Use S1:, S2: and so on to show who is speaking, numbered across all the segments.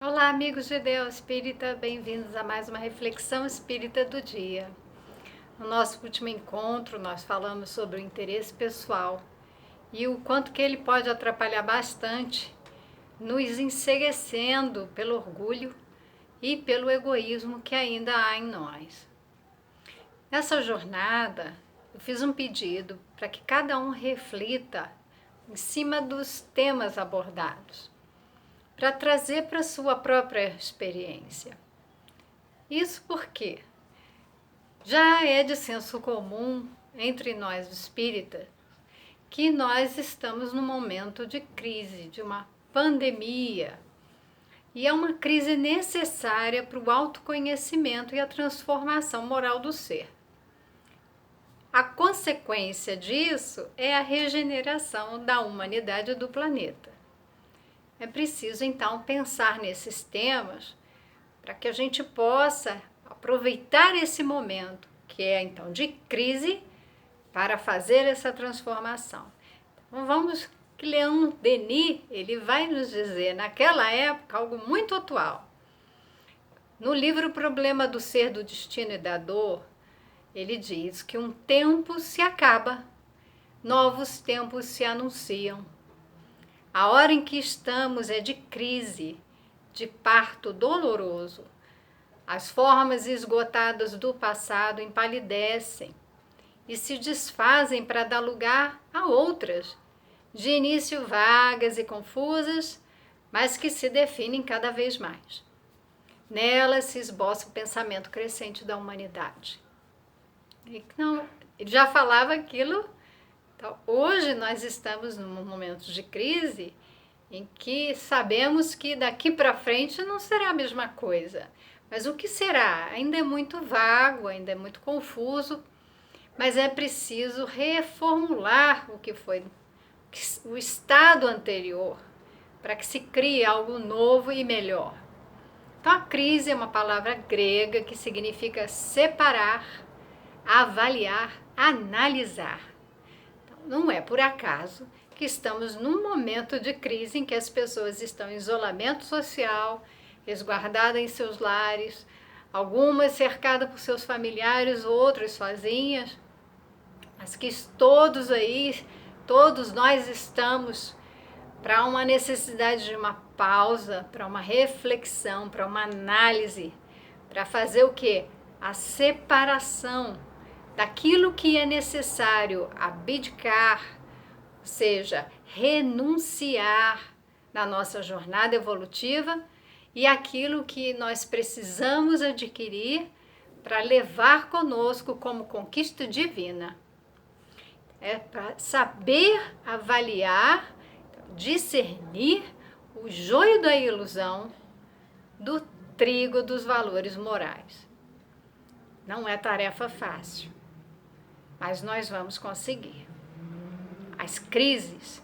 S1: Olá, amigos de Deus Espírita, bem-vindos a mais uma reflexão espírita do dia. No nosso último encontro, nós falamos sobre o interesse pessoal e o quanto que ele pode atrapalhar bastante, nos enceguecendo pelo orgulho e pelo egoísmo que ainda há em nós. Nessa jornada, eu fiz um pedido para que cada um reflita em cima dos temas abordados, para trazer para a sua própria experiência. Isso porque já é de senso comum entre nós espíritas que nós estamos num momento de crise, de uma pandemia, e é uma crise necessária para o autoconhecimento e a transformação moral do ser. A consequência disso é a regeneração da humanidade e do planeta. É preciso, então, pensar nesses temas para que a gente possa aproveitar esse momento, que é, então, de crise, para fazer essa transformação. Então, vamos que Leon Denis, ele vai nos dizer, naquela época, algo muito atual. No livro O Problema do Ser, do Destino e da Dor, ele diz que um tempo se acaba, novos tempos se anunciam. A hora em que estamos é de crise, de parto doloroso. As formas esgotadas do passado empalidecem e se desfazem para dar lugar a outras, de início vagas e confusas, mas que se definem cada vez mais. Nelas se esboça o pensamento crescente da humanidade. Ele já falava aquilo. Então, hoje nós estamos num momento de crise em que sabemos que daqui para frente não será a mesma coisa. Mas o que será? Ainda é muito vago, ainda é muito confuso, mas é preciso reformular o que foi o estado anterior para que se crie algo novo e melhor. Então, a crise é uma palavra grega que significa separar, avaliar, analisar. Não é por acaso que estamos num momento de crise em que as pessoas estão em isolamento social, resguardadas em seus lares, algumas cercadas por seus familiares, outras sozinhas, mas que todos nós estamos para uma necessidade de uma pausa, para uma reflexão, para uma análise, para fazer o quê? A separação daquilo que é necessário abdicar, ou seja, renunciar na nossa jornada evolutiva, e aquilo que nós precisamos adquirir para levar conosco como conquista divina. É para saber avaliar, discernir o joio da ilusão do trigo dos valores morais. Não é tarefa fácil, mas nós vamos conseguir. As crises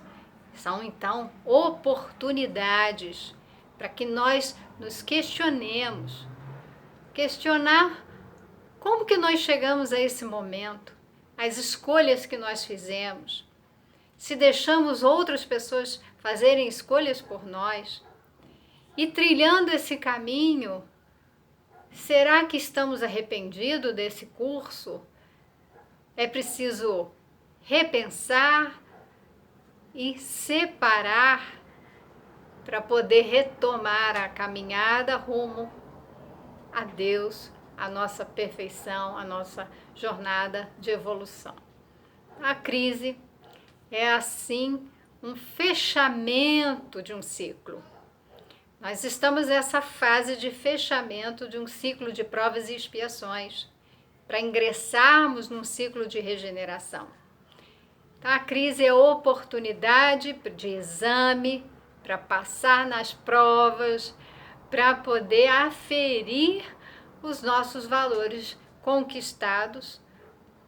S1: são, então, oportunidades para que nós nos questionemos. Questionar como que nós chegamos a esse momento, as escolhas que nós fizemos, se deixamos outras pessoas fazerem escolhas por nós. E trilhando esse caminho, será que estamos arrependidos desse curso? É preciso repensar e separar para poder retomar a caminhada rumo a Deus, a nossa perfeição, a nossa jornada de evolução. A crise é assim um fechamento de um ciclo. Nós estamos nessa fase de fechamento de um ciclo de provas e expiações, para ingressarmos num ciclo de regeneração. Então, a crise é oportunidade de exame, para passar nas provas, para poder aferir os nossos valores conquistados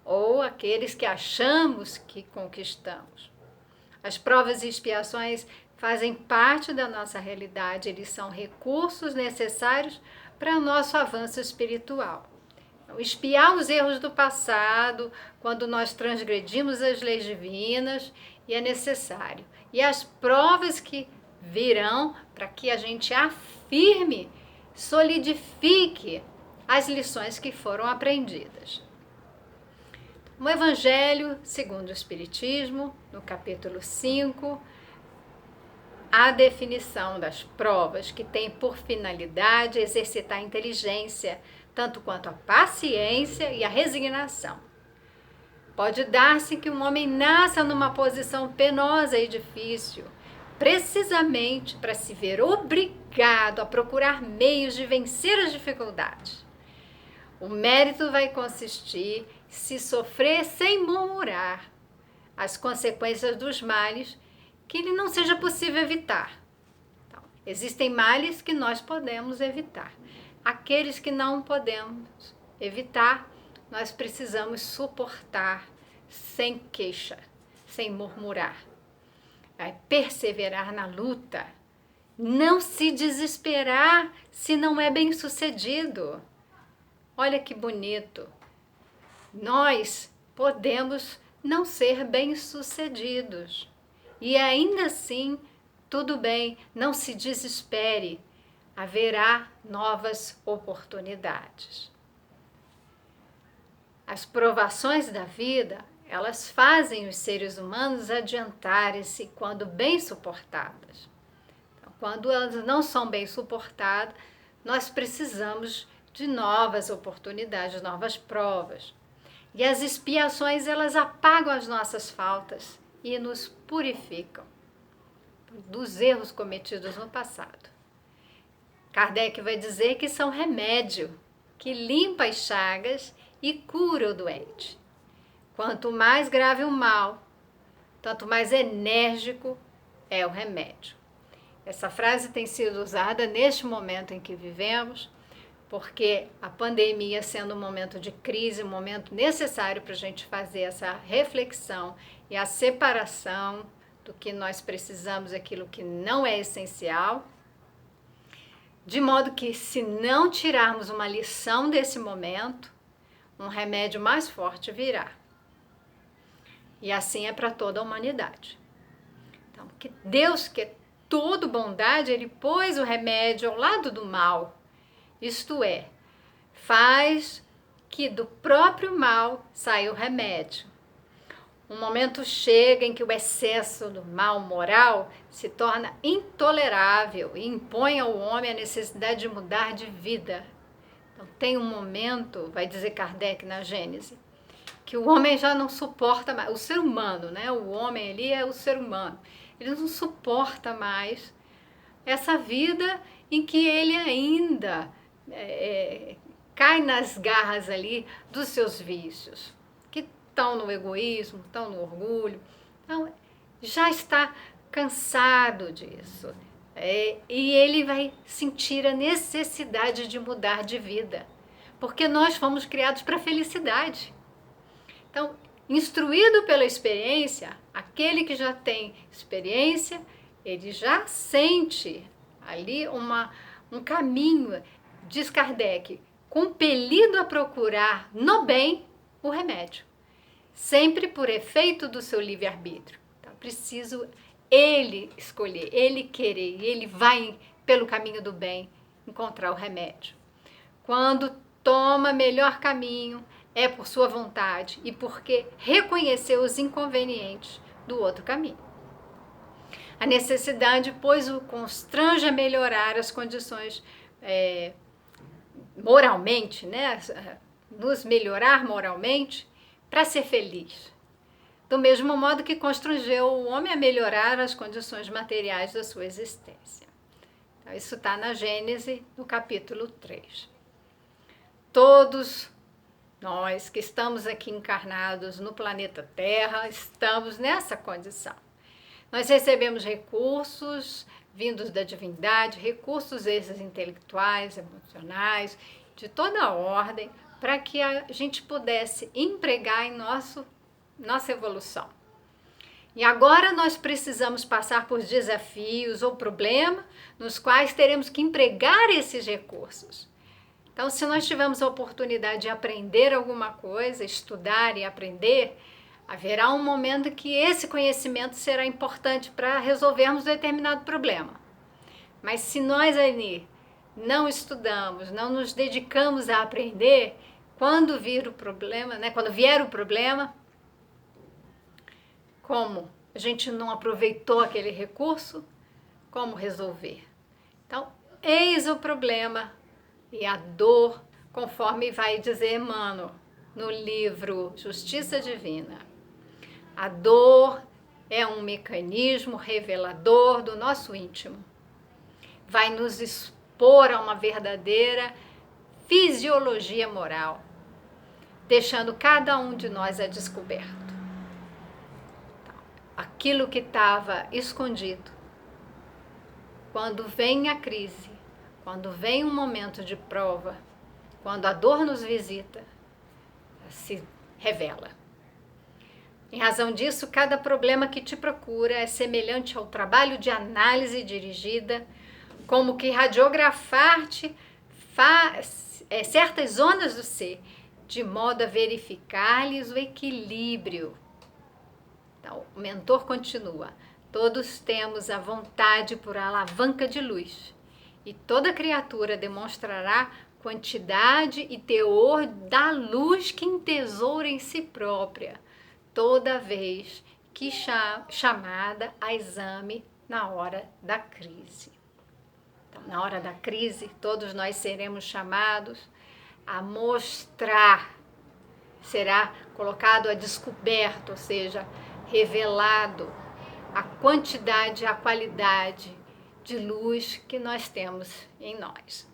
S1: ou aqueles que achamos que conquistamos. As provas e expiações fazem parte da nossa realidade, eles são recursos necessários para o nosso avanço espiritual. Então, expiar os erros do passado, quando nós transgredimos as leis divinas, e é necessário. E as provas que virão para que a gente afirme, solidifique as lições que foram aprendidas. O Evangelho segundo o Espiritismo, no capítulo 5, a definição das provas, que tem por finalidade exercitar a inteligência, tanto quanto a paciência e a resignação. Pode dar-se que um homem nasça numa posição penosa e difícil, precisamente para se ver obrigado a procurar meios de vencer as dificuldades. O mérito vai consistir em se sofrer sem murmurar as consequências dos males que lhe não seja possível evitar. Então, existem males que nós podemos evitar. Aqueles que não podemos evitar, nós precisamos suportar sem queixa, sem murmurar. Perseverar na luta, não se desesperar se não é bem sucedido. Olha que bonito. Nós podemos não ser bem-sucedidos e ainda assim, tudo bem, não se desespere, haverá novas oportunidades. As provações da vida, elas fazem os seres humanos adiantarem-se quando bem suportadas. Então, quando elas não são bem suportadas, nós precisamos de novas oportunidades, novas provas. E as expiações, elas apagam as nossas faltas e nos purificam dos erros cometidos no passado. Kardec vai dizer que são remédio, que limpa as chagas e cura o doente. Quanto mais grave o mal, tanto mais enérgico é o remédio. Essa frase tem sido usada neste momento em que vivemos, porque a pandemia, sendo um momento de crise, um momento necessário para a gente fazer essa reflexão e a separação do que nós precisamos, aquilo que não é essencial, de modo que, se não tirarmos uma lição desse momento, um remédio mais forte virá. E assim é para toda a humanidade. Então, que Deus, que é todo bondade, Ele pôs o remédio ao lado do mal. Isto é, faz que do próprio mal saia o remédio. Um momento chega em que o excesso do mal moral se torna intolerável e impõe ao homem a necessidade de mudar de vida. Então, tem um momento, vai dizer Kardec na Gênese, que o homem já não suporta mais, o ser humano, né? O homem ali é o ser humano. Ele não suporta mais essa vida em que ele ainda cai nas garras ali dos seus vícios, que estão no egoísmo, estão no orgulho. Então, já está cansado disso. E ele vai sentir a necessidade de mudar de vida, porque nós fomos criados para a felicidade. Então, instruído pela experiência, aquele que já tem experiência, ele já sente ali um caminho, diz Kardec, compelido a procurar no bem o remédio, sempre por efeito do seu livre-arbítrio. Então, preciso ele escolher, ele querer, ele vai pelo caminho do bem encontrar o remédio. Quando toma melhor caminho, é por sua vontade e porque reconheceu os inconvenientes do outro caminho. A necessidade, pois, o constrange a melhorar as condições moralmente, né? Nos melhorar moralmente para ser feliz. Do mesmo modo que constrangeu o homem a melhorar as condições materiais da sua existência. Então, isso está na Gênese, no capítulo 3. Todos nós que estamos aqui encarnados no planeta Terra, estamos nessa condição. Nós recebemos recursos vindos da divindade, recursos esses intelectuais, emocionais, de toda a ordem, para que a gente pudesse empregar em nossa evolução. E agora nós precisamos passar por desafios ou problemas nos quais teremos que empregar esses recursos. Então, se nós tivermos a oportunidade de aprender alguma coisa, estudar e aprender, Haverá um momento que esse conhecimento será importante para resolvermos determinado problema. Mas se nós ali não estudamos, não nos dedicamos a aprender, quando vir o problema, né? Quando vier o problema, como a gente não aproveitou aquele recurso, como resolver? Então, eis o problema e a dor, conforme vai dizer Emmanuel no livro Justiça Divina. A dor é um mecanismo revelador do nosso íntimo. Vai nos expor a uma verdadeira fisiologia moral, deixando cada um de nós a descoberto. Aquilo que estava escondido, quando vem a crise, quando vem um momento de prova, quando a dor nos visita, se revela. Em razão disso, cada problema que te procura é semelhante ao trabalho de análise dirigida, como que radiografar-te certas zonas do ser, de modo a verificar-lhes o equilíbrio. Então, o mentor continua: todos temos a vontade por alavanca de luz, e toda criatura demonstrará quantidade e teor da luz que entesoura em si própria, toda vez que chamada a exame na hora da crise. Então, na hora da crise, todos nós seremos chamados a mostrar, será colocado a descoberto, ou seja, revelado a quantidade, a qualidade de luz que nós temos em nós.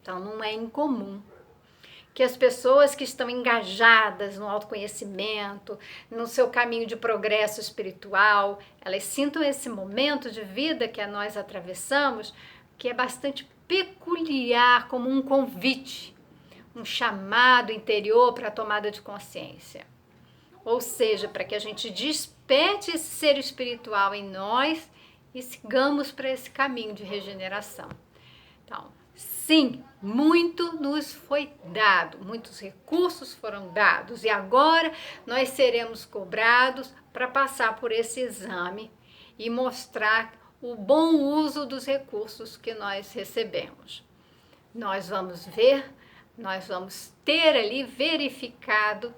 S1: Então, não é incomum que as pessoas que estão engajadas no autoconhecimento, no seu caminho de progresso espiritual, elas sintam esse momento de vida que nós atravessamos, que é bastante peculiar, como um convite, um chamado interior para a tomada de consciência. Ou seja, para que a gente desperte esse ser espiritual em nós e sigamos para esse caminho de regeneração. Então, sim, muito nos foi dado, muitos recursos foram dados e agora nós seremos cobrados para passar por esse exame e mostrar o bom uso dos recursos que nós recebemos. Nós vamos ver, nós vamos ter ali verificado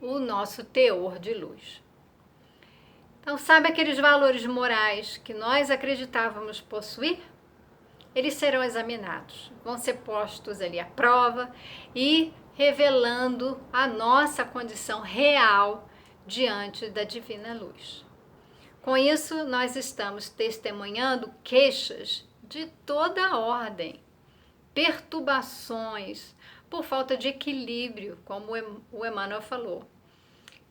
S1: o nosso teor de luz. Então, sabe aqueles valores morais que nós acreditávamos possuir? Eles serão examinados, vão ser postos ali à prova e revelando a nossa condição real diante da divina luz. Com isso, nós estamos testemunhando queixas de toda a ordem, perturbações por falta de equilíbrio, como o Emmanuel falou,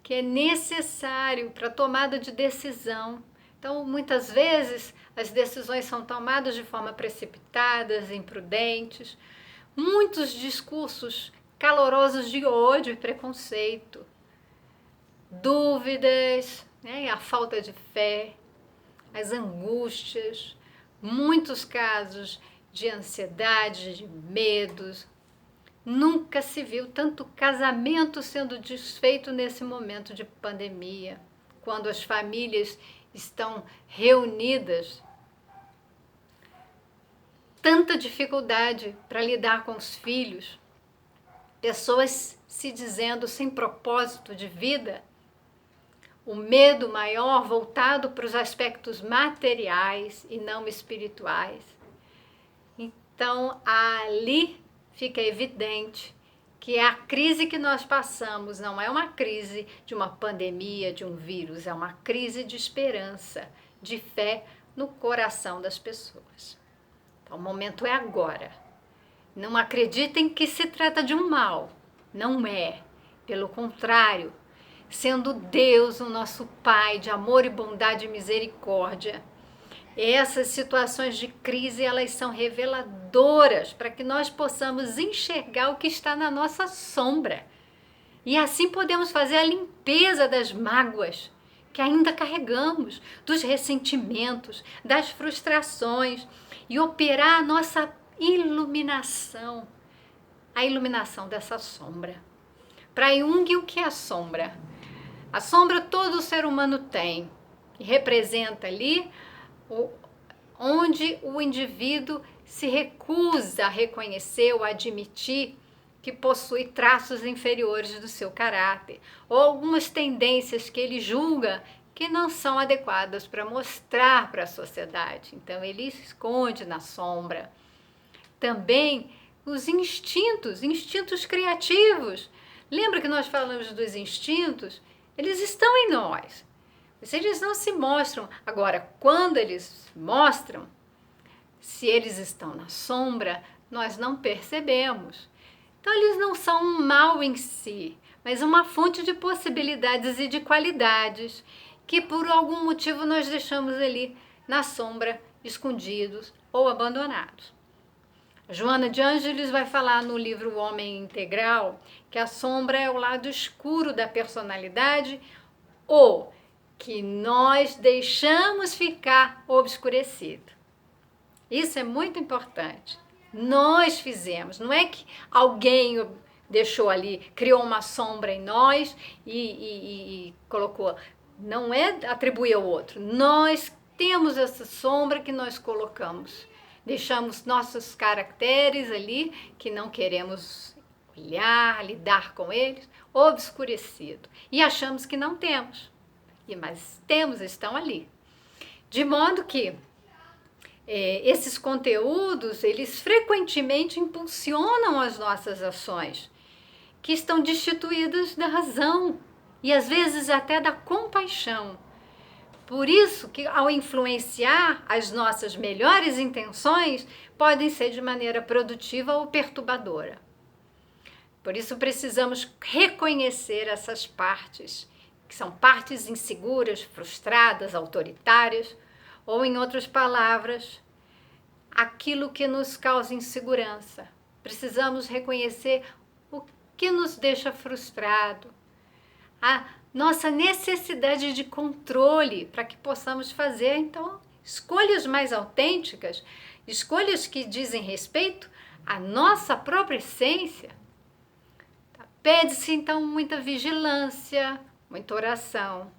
S1: que é necessário para a tomada de decisão. Então, muitas vezes, as decisões são tomadas de forma precipitada, imprudentes, muitos discursos calorosos de ódio e preconceito, dúvidas, né, a falta de fé, as angústias, muitos casos de ansiedade, de medos. Nunca se viu tanto casamento sendo desfeito nesse momento de pandemia, quando as famílias estão reunidas. Tanta dificuldade para lidar com os filhos, pessoas se dizendo sem propósito de vida, o medo maior voltado para os aspectos materiais e não espirituais. Então, ali fica evidente que a crise que nós passamos não é uma crise de uma pandemia, de um vírus, é uma crise de esperança, de fé no coração das pessoas. Então, o momento é agora. Não acreditem que se trata de um mal. Não é. Pelo contrário, sendo Deus o nosso Pai de amor e bondade e misericórdia, essas situações de crise, elas são reveladoras para que nós possamos enxergar o que está na nossa sombra. E assim podemos fazer a limpeza das mágoas que ainda carregamos, dos ressentimentos, das frustrações e operar a nossa iluminação, a iluminação dessa sombra. Para Jung, o que é a sombra? A sombra todo ser humano tem e representa ali onde o indivíduo se recusa a reconhecer ou admitir que possui traços inferiores do seu caráter, ou algumas tendências que ele julga que não são adequadas para mostrar para a sociedade. Então ele se esconde na sombra. Também os instintos criativos. Lembra que nós falamos dos instintos? Eles estão em nós. Mas eles não se mostram. Agora, quando eles mostram, se eles estão na sombra, nós não percebemos. Então, eles não são um mal em si, mas uma fonte de possibilidades e de qualidades que, por algum motivo, nós deixamos ali na sombra, escondidos ou abandonados. A Joana de Ângeles vai falar no livro O Homem Integral que a sombra é o lado escuro da personalidade ou que nós deixamos ficar obscurecido. Isso é muito importante. Nós fizemos, não é que alguém deixou ali, criou uma sombra em nós e colocou. Não é atribuir ao outro. Nós temos essa sombra que nós colocamos. Deixamos nossos caracteres ali, que não queremos olhar, lidar com eles, obscurecido. E achamos que não temos. Mas temos, estão ali. De modo que esses conteúdos, eles frequentemente impulsionam as nossas ações, que estão destituídas da razão e às vezes até da compaixão. Por isso que ao influenciar as nossas melhores intenções, podem ser de maneira produtiva ou perturbadora. Por isso precisamos reconhecer essas partes, que são partes inseguras, frustradas, autoritárias, ou em outras palavras, aquilo que nos causa insegurança. Precisamos reconhecer o que nos deixa frustrado, a nossa necessidade de controle para que possamos fazer, então, escolhas mais autênticas, escolhas que dizem respeito à nossa própria essência. Pede-se, então, muita vigilância, muita oração,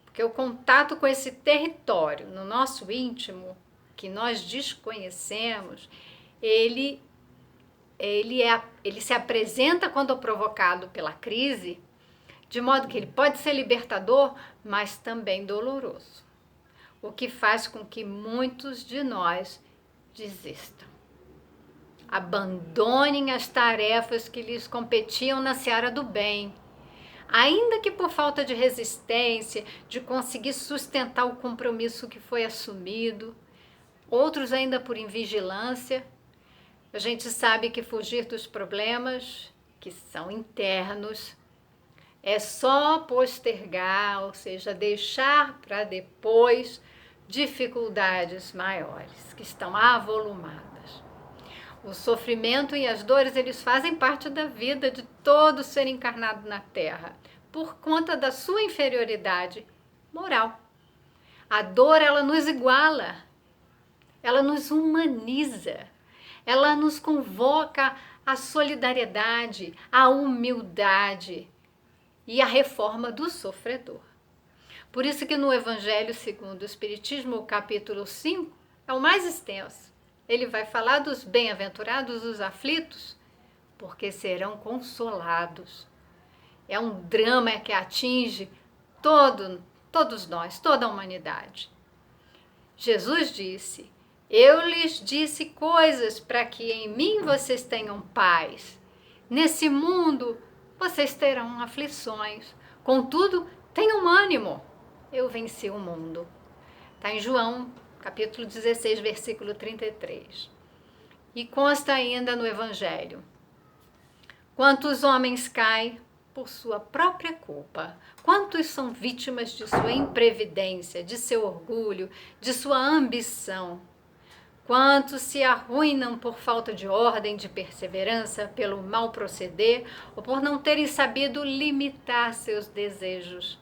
S1: porque o contato com esse território no nosso íntimo, que nós desconhecemos, ele se apresenta quando provocado pela crise, de modo que ele pode ser libertador, mas também doloroso, o que faz com que muitos de nós desistam. Abandonem as tarefas que lhes competiam na seara do bem, ainda que por falta de resistência, de conseguir sustentar o compromisso que foi assumido, outros ainda por invigilância. A gente sabe que fugir dos problemas que são internos é só postergar, ou seja, deixar para depois dificuldades maiores, que estão avolumadas. O sofrimento e as dores, eles fazem parte da vida de todo ser encarnado na Terra, por conta da sua inferioridade moral. A dor, ela nos iguala, ela nos humaniza, ela nos convoca à solidariedade, à humildade e à reforma do sofredor. Por isso que no Evangelho segundo o Espiritismo, o capítulo 5, é o mais extenso. Ele vai falar dos bem-aventurados, os aflitos, porque serão consolados. É um drama que atinge todos nós, toda a humanidade. Jesus disse: eu lhes disse coisas para que em mim vocês tenham paz. Nesse mundo vocês terão aflições. Contudo, tenham ânimo. Eu venci o mundo. Está em João, capítulo 16, versículo 33. E consta ainda no Evangelho: quantos homens caem por sua própria culpa? Quantos são vítimas de sua imprevidência, de seu orgulho, de sua ambição? Quantos se arruinam por falta de ordem, de perseverança, pelo mal proceder ou por não terem sabido limitar seus desejos?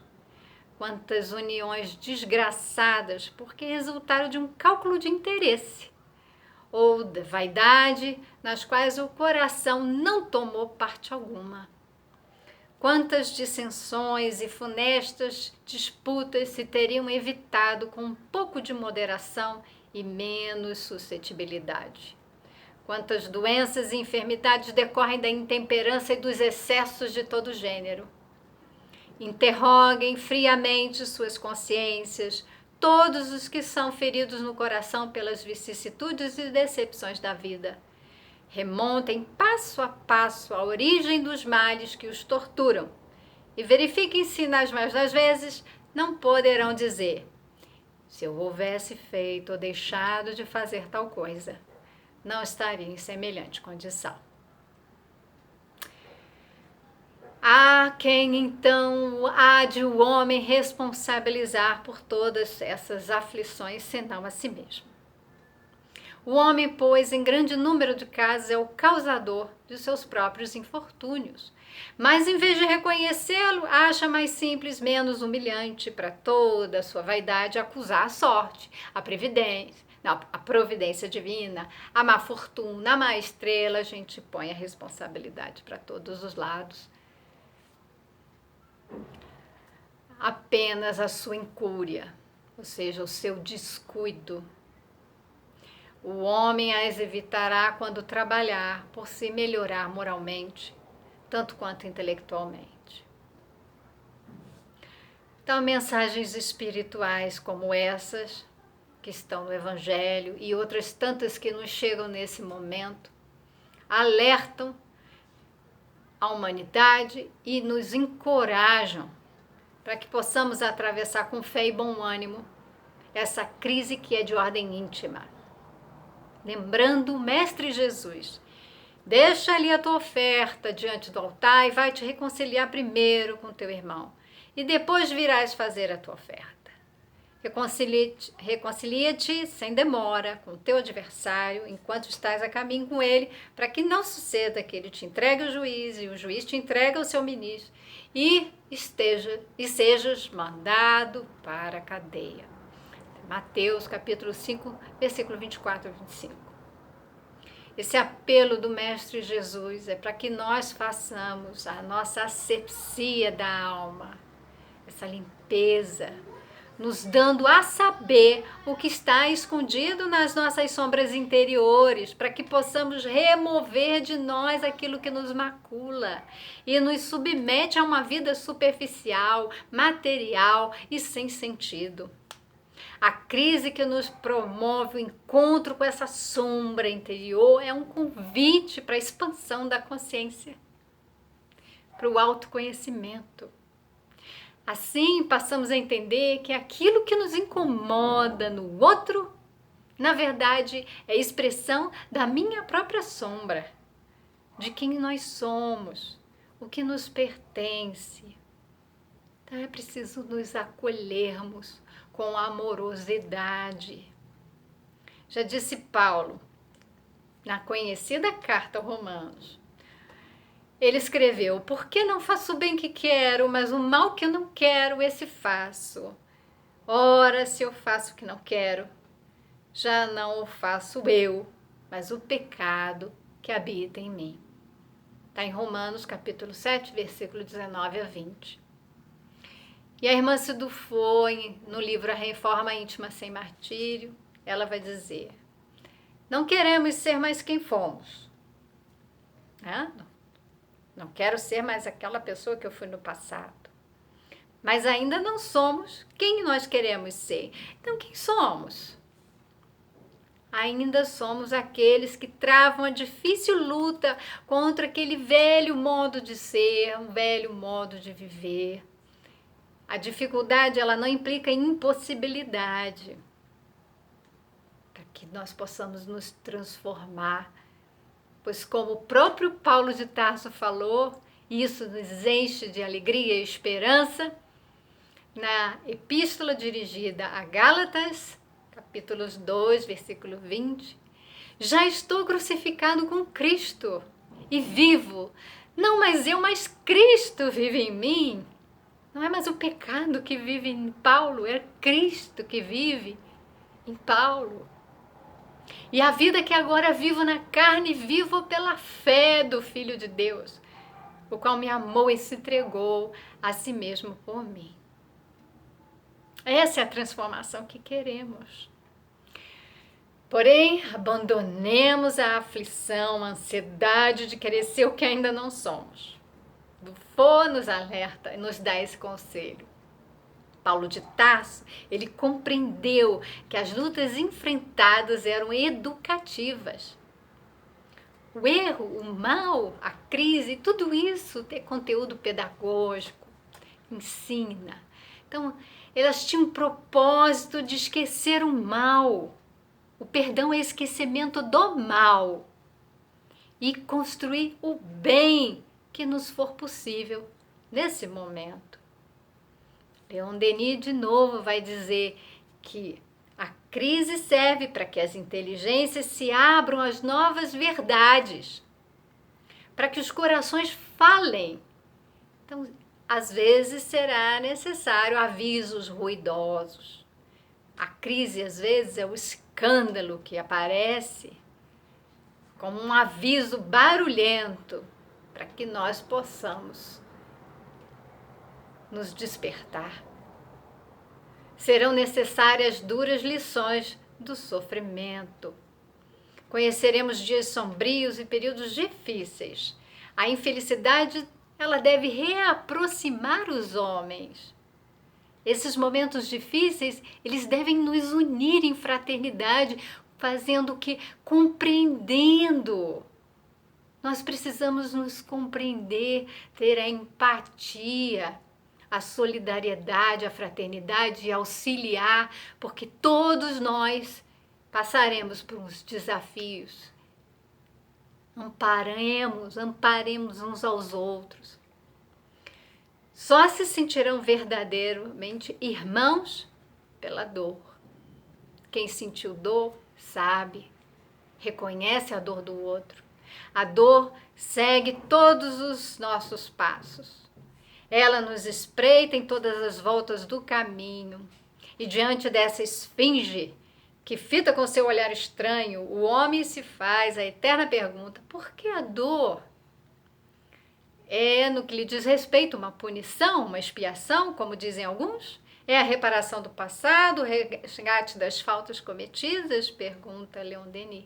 S1: Quantas uniões desgraçadas porque resultaram de um cálculo de interesse ou de vaidade, nas quais o coração não tomou parte alguma. quantas dissensões e funestas disputas se teriam evitado com um pouco de moderação e menos suscetibilidade. Quantas doenças e enfermidades decorrem da intemperança e dos excessos de todo gênero. Interroguem friamente suas consciências, todos os que são feridos no coração pelas vicissitudes e decepções da vida. Remontem passo a passo a origem dos males que os torturam e verifiquem se, nas mais das vezes, não poderão dizer: se eu houvesse feito ou deixado de fazer tal coisa, não estaria em semelhante condição. A quem então há de o homem responsabilizar por todas essas aflições, senão a si mesmo? O homem, pois, em grande número de casos, é o causador de seus próprios infortúnios. Mas, em vez de reconhecê-lo, acha mais simples, menos humilhante para toda a sua vaidade acusar a sorte, a providência divina, a má fortuna, a má estrela. A gente põe a responsabilidade para todos os lados. Apenas a sua incúria, ou seja, o seu descuido. O homem as evitará quando trabalhar por se melhorar moralmente, tanto quanto intelectualmente. Então, mensagens espirituais como essas, que estão no Evangelho, e outras tantas que nos chegam nesse momento, alertam a humanidade e nos encorajam para que possamos atravessar com fé e bom ânimo essa crise que é de ordem íntima. Lembrando o Mestre Jesus, deixa ali a tua oferta diante do altar e vai te reconciliar primeiro com teu irmão. E depois virás fazer a tua oferta. Reconcilia-te sem demora com o teu adversário enquanto estás a caminho com ele, para que não suceda que ele te entregue ao juiz e o juiz te entregue ao seu ministro e sejas mandado para a cadeia. Mateus capítulo 5, versículo 24 a 25. Esse apelo do Mestre Jesus é para que nós façamos a nossa asepsia da alma, essa limpeza, nos dando a saber o que está escondido nas nossas sombras interiores, para que possamos remover de nós aquilo que nos macula e nos submete a uma vida superficial, material e sem sentido. A crise que nos promove o encontro com essa sombra interior é um convite para a expansão da consciência, para o autoconhecimento. Assim, passamos a entender que aquilo que nos incomoda no outro, na verdade, é expressão da minha própria sombra, de quem nós somos, o que nos pertence. Então é preciso nos acolhermos com amorosidade. Já disse Paulo, na conhecida carta aos Romanos, ele escreveu: por que não faço o bem que quero, mas o mal que eu não quero, esse faço? Ora, se eu faço o que não quero, já não o faço eu, mas o pecado que habita em mim. Está em Romanos capítulo 7, versículo 19 a 20. E a irmã Sidufo, no livro A Reforma Íntima Sem Martírio, ela vai dizer: não queremos ser mais quem fomos. Não quero ser mais aquela pessoa que eu fui no passado. Mas ainda não somos quem nós queremos ser. Então, quem somos? Ainda somos aqueles que travam a difícil luta contra aquele velho modo de ser, um velho modo de viver. A dificuldade, ela não implica em impossibilidade, para que nós possamos nos transformar, pois como o próprio Paulo de Tarso falou, isso nos enche de alegria e esperança, na epístola dirigida a Gálatas, capítulos 2, versículo 20, já estou crucificado com Cristo e vivo, não mais eu, mas Cristo vive em mim. Não é mais o pecado que vive em Paulo, é Cristo que vive em Paulo. E a vida que agora vivo na carne, vivo pela fé do Filho de Deus, o qual me amou e se entregou a si mesmo por mim. Essa é a transformação que queremos. Porém, abandonemos a aflição, a ansiedade de querer ser o que ainda não somos. Dufo nos alerta e nos dá esse conselho. Paulo de Tarso, ele compreendeu que as lutas enfrentadas eram educativas. O erro, o mal, a crise, tudo isso tem conteúdo pedagógico, ensina. Então, elas tinham um propósito de esquecer o mal. O perdão é esquecimento do mal e construir o bem que nos for possível nesse momento. Leon Denis de novo vai dizer que a crise serve para que as inteligências se abram às novas verdades, para que os corações falem. Então, às vezes será necessário avisos ruidosos. A crise, às vezes, é o escândalo que aparece como um aviso barulhento para que nós possamos nos despertar. Serão necessárias duras lições do sofrimento. Conheceremos dias sombrios e períodos difíceis. A infelicidade, ela deve reaproximar os homens. Esses momentos difíceis, eles devem nos unir em fraternidade, fazendo o quê? Compreendendo. Nós precisamos nos compreender, ter a empatia, a solidariedade, a fraternidade e auxiliar, porque todos nós passaremos por uns desafios. Amparemos uns aos outros. Só se sentirão verdadeiramente irmãos pela dor. Quem sentiu dor sabe, reconhece a dor do outro. A dor segue todos os nossos passos. Ela nos espreita em todas as voltas do caminho. E diante dessa esfinge, que fita com seu olhar estranho, o homem se faz a eterna pergunta: por que a dor? É, no que lhe diz respeito, uma punição, uma expiação, como dizem alguns? É a reparação do passado, o resgate das faltas cometidas? Pergunta Leon Denis.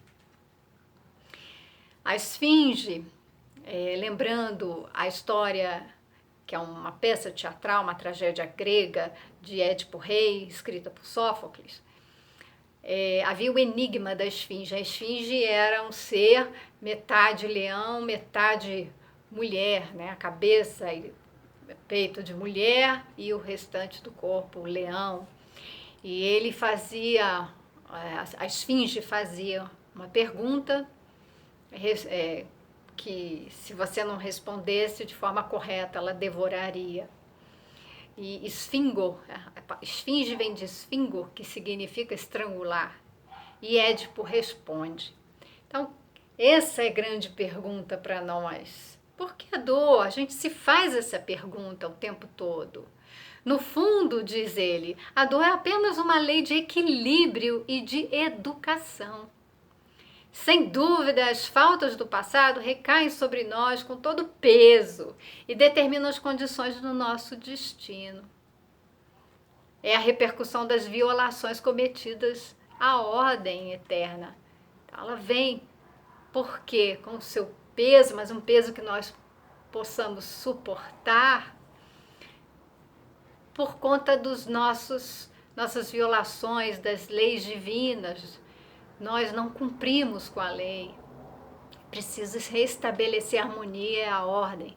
S1: A esfinge, lembrando a história, que é uma peça teatral, uma tragédia grega de Édipo Rei, escrita por Sófocles, havia o enigma da esfinge. A esfinge era um ser metade leão, metade mulher, né? A cabeça e peito de mulher e o restante do corpo, leão. E ele fazia, a esfinge fazia uma pergunta que, se você não respondesse de forma correta, ela devoraria. E esfinge vem de esfingo, que significa estrangular. E Édipo responde. Então, essa é a grande pergunta para nós. Por que a dor? A gente se faz essa pergunta o tempo todo. No fundo, diz ele, a dor é apenas uma lei de equilíbrio e de educação. Sem dúvida, as faltas do passado recaem sobre nós com todo peso e determinam as condições do nosso destino. É a repercussão das violações cometidas à ordem eterna. Então, ela vem, por quê? Com o seu peso, mas um peso que nós possamos suportar por conta dos nossas violações das leis divinas. Nós não cumprimos com a lei. Precisa restabelecer a harmonia e a ordem.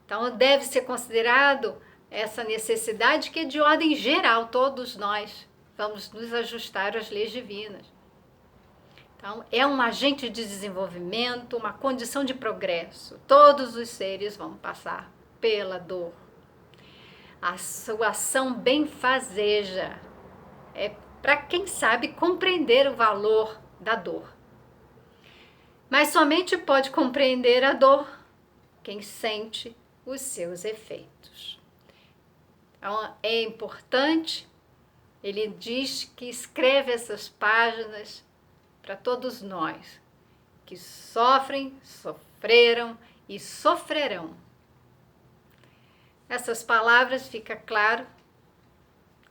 S1: Então, deve ser considerado essa necessidade que é de ordem geral. Todos nós vamos nos ajustar às leis divinas. Então, é um agente de desenvolvimento, uma condição de progresso. Todos os seres vão passar pela dor. A sua ação benfazeja é para quem sabe compreender o valor da dor. Mas somente pode compreender a dor quem sente os seus efeitos. Então, é importante, ele diz que escreve essas páginas para todos nós que sofrem, sofreram e sofrerão. Essas palavras fica claro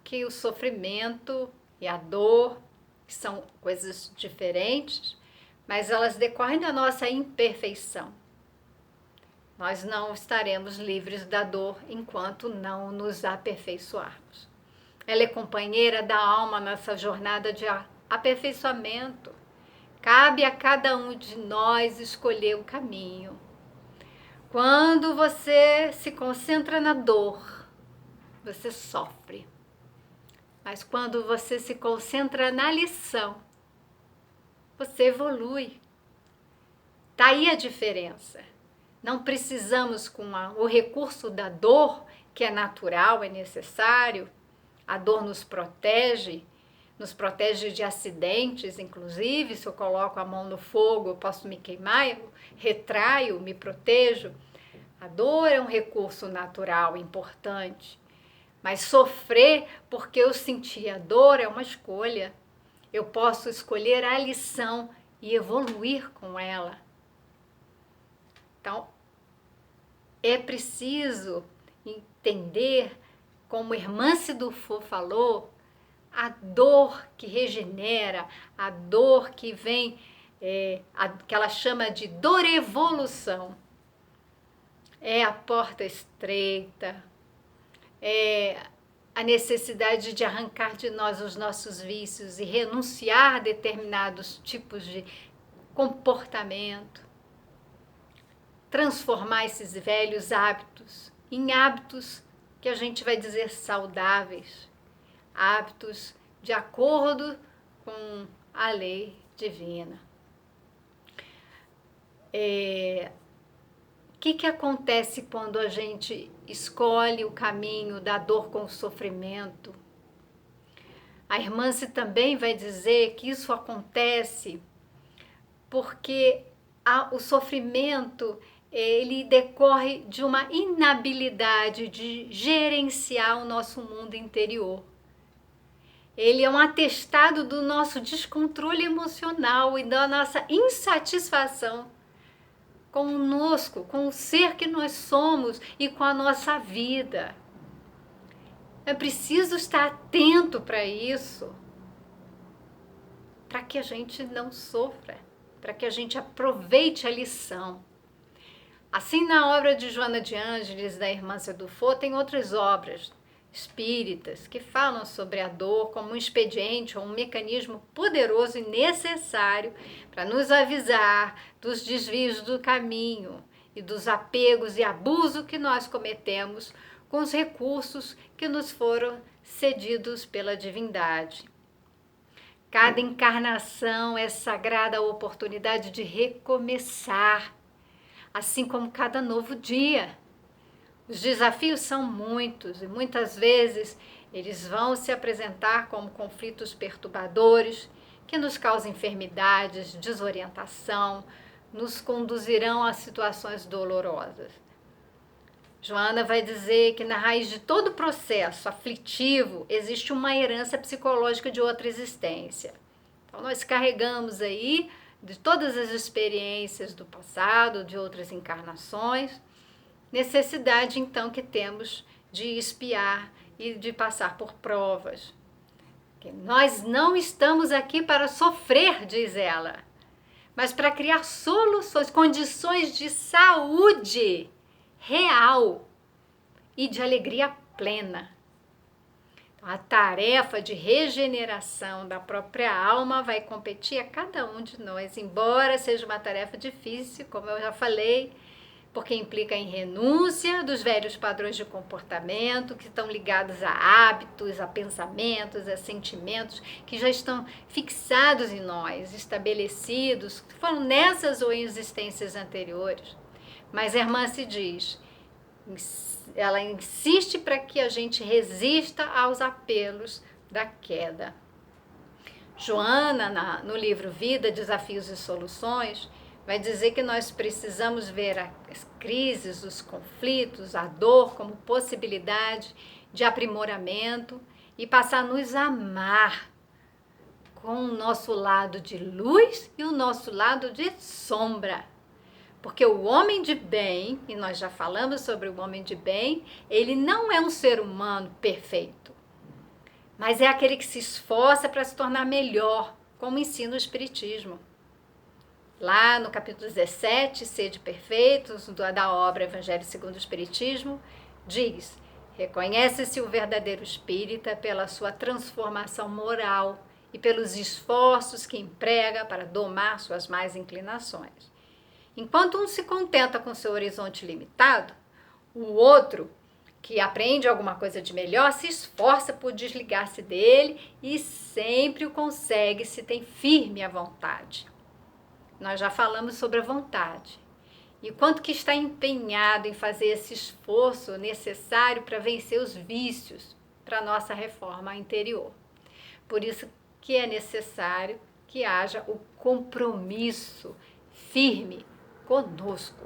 S1: que o sofrimento e a dor são coisas diferentes, mas elas decorrem da nossa imperfeição. Nós não estaremos livres da dor enquanto não nos aperfeiçoarmos. Ela é companheira da alma nessa jornada de aperfeiçoamento. Cabe a cada um de nós escolher o caminho. Quando você se concentra na dor, você sofre. Mas quando você se concentra na lição, você evolui. Tá aí a diferença. Não precisamos com o recurso da dor, que é natural, é necessário. A dor nos protege de acidentes, inclusive, se eu coloco a mão no fogo, eu posso me queimar, eu retraio, me protejo. A dor é um recurso natural importante, mas sofrer porque eu senti a dor é uma escolha. Eu posso escolher a lição e evoluir com ela. Então, é preciso entender, como Irmã Sidufo falou, a dor que regenera, a dor que vem, que ela chama de dor evolução. É a porta estreita, é a necessidade de arrancar de nós os nossos vícios e renunciar a determinados tipos de comportamento. Transformar esses velhos hábitos em hábitos que a gente vai dizer saudáveis, hábitos de acordo com a lei divina. O que acontece quando a gente escolhe o caminho da dor com o sofrimento? A irmã também vai dizer que isso acontece porque o sofrimento ele decorre de uma inabilidade de gerenciar o nosso mundo interior. Ele é um atestado do nosso descontrole emocional e da nossa insatisfação conosco, com o ser que nós somos e com a nossa vida. É preciso estar atento para isso, para que a gente não sofra, para que a gente aproveite a lição. Assim, na obra de Joana de Ângeles, da Irmã Sidufo, tem outras obras espíritas que falam sobre a dor como um expediente ou um mecanismo poderoso e necessário para nos avisar dos desvios do caminho e dos apegos e abuso que nós cometemos com os recursos que nos foram cedidos pela divindade. Cada encarnação é sagrada oportunidade de recomeçar, assim como cada novo dia. Os desafios são muitos e muitas vezes eles vão se apresentar como conflitos perturbadores que nos causam enfermidades, desorientação, nos conduzirão a situações dolorosas. Joana vai dizer que na raiz de todo processo aflitivo existe uma herança psicológica de outra existência. Então nós carregamos aí de todas as experiências do passado, de outras encarnações, necessidade então que temos de expiar e de passar por provas. Que nós não estamos aqui para sofrer, diz ela, mas para criar soluções, condições de saúde real e de alegria plena. A tarefa de regeneração da própria alma vai competir a cada um de nós, embora seja uma tarefa difícil, como eu já falei, porque implica em renúncia dos velhos padrões de comportamento que estão ligados a hábitos, a pensamentos, a sentimentos que já estão fixados em nós, estabelecidos, que foram nessas ou em existências anteriores. Mas a irmã se diz, ela insiste para que a gente resista aos apelos da queda. Joana, no livro Vida, Desafios e Soluções, vai dizer que nós precisamos ver as crises, os conflitos, a dor como possibilidade de aprimoramento e passar a nos amar com o nosso lado de luz e o nosso lado de sombra. Porque o homem de bem, e nós já falamos sobre o homem de bem, ele não é um ser humano perfeito, mas é aquele que se esforça para se tornar melhor, como ensina o Espiritismo. Lá no capítulo 17, Sede Perfeitos, da obra Evangelho segundo o Espiritismo, diz: reconhece-se o verdadeiro espírita pela sua transformação moral e pelos esforços que emprega para domar suas más inclinações. Enquanto um se contenta com seu horizonte limitado, o outro, que aprende alguma coisa de melhor, se esforça por desligar-se dele e sempre o consegue se tem firme a vontade. Nós já falamos sobre a vontade. E quanto que está empenhado em fazer esse esforço necessário para vencer os vícios para a nossa reforma interior. Por isso que é necessário que haja o compromisso firme conosco.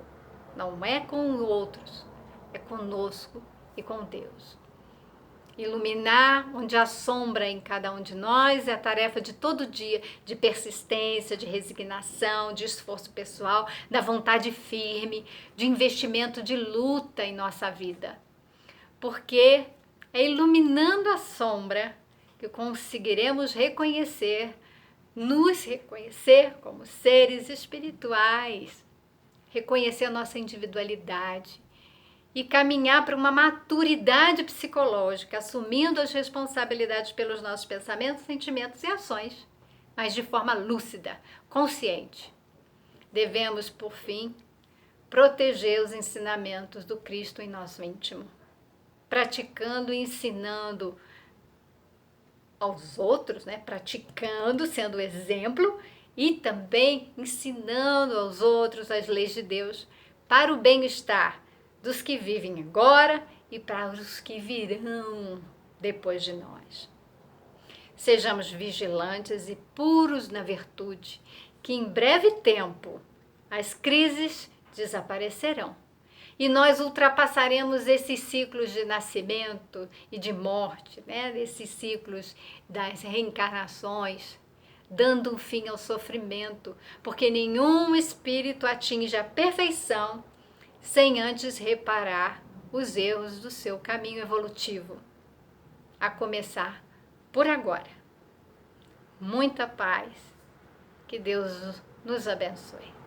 S1: Não é com os outros, é conosco e com Deus. Iluminar onde há sombra em cada um de nós é a tarefa de todo dia, de persistência, de resignação, de esforço pessoal, da vontade firme, de investimento de luta em nossa vida. Porque é iluminando a sombra que conseguiremos nos reconhecer como seres espirituais, reconhecer a nossa individualidade, e caminhar para uma maturidade psicológica, assumindo as responsabilidades pelos nossos pensamentos, sentimentos e ações, mas de forma lúcida, consciente. Devemos, por fim, proteger os ensinamentos do Cristo em nosso íntimo, praticando e ensinando aos outros, praticando, sendo exemplo, e também ensinando aos outros as leis de Deus para o bem-estar dos que vivem agora e para os que virão depois de nós. Sejamos vigilantes e puros na virtude, que em breve tempo as crises desaparecerão e nós ultrapassaremos esses ciclos de nascimento e de morte, esses ciclos das reencarnações, dando um fim ao sofrimento, porque nenhum espírito atinge a perfeição sem antes reparar os erros do seu caminho evolutivo, a começar por agora. Muita paz, que Deus nos abençoe.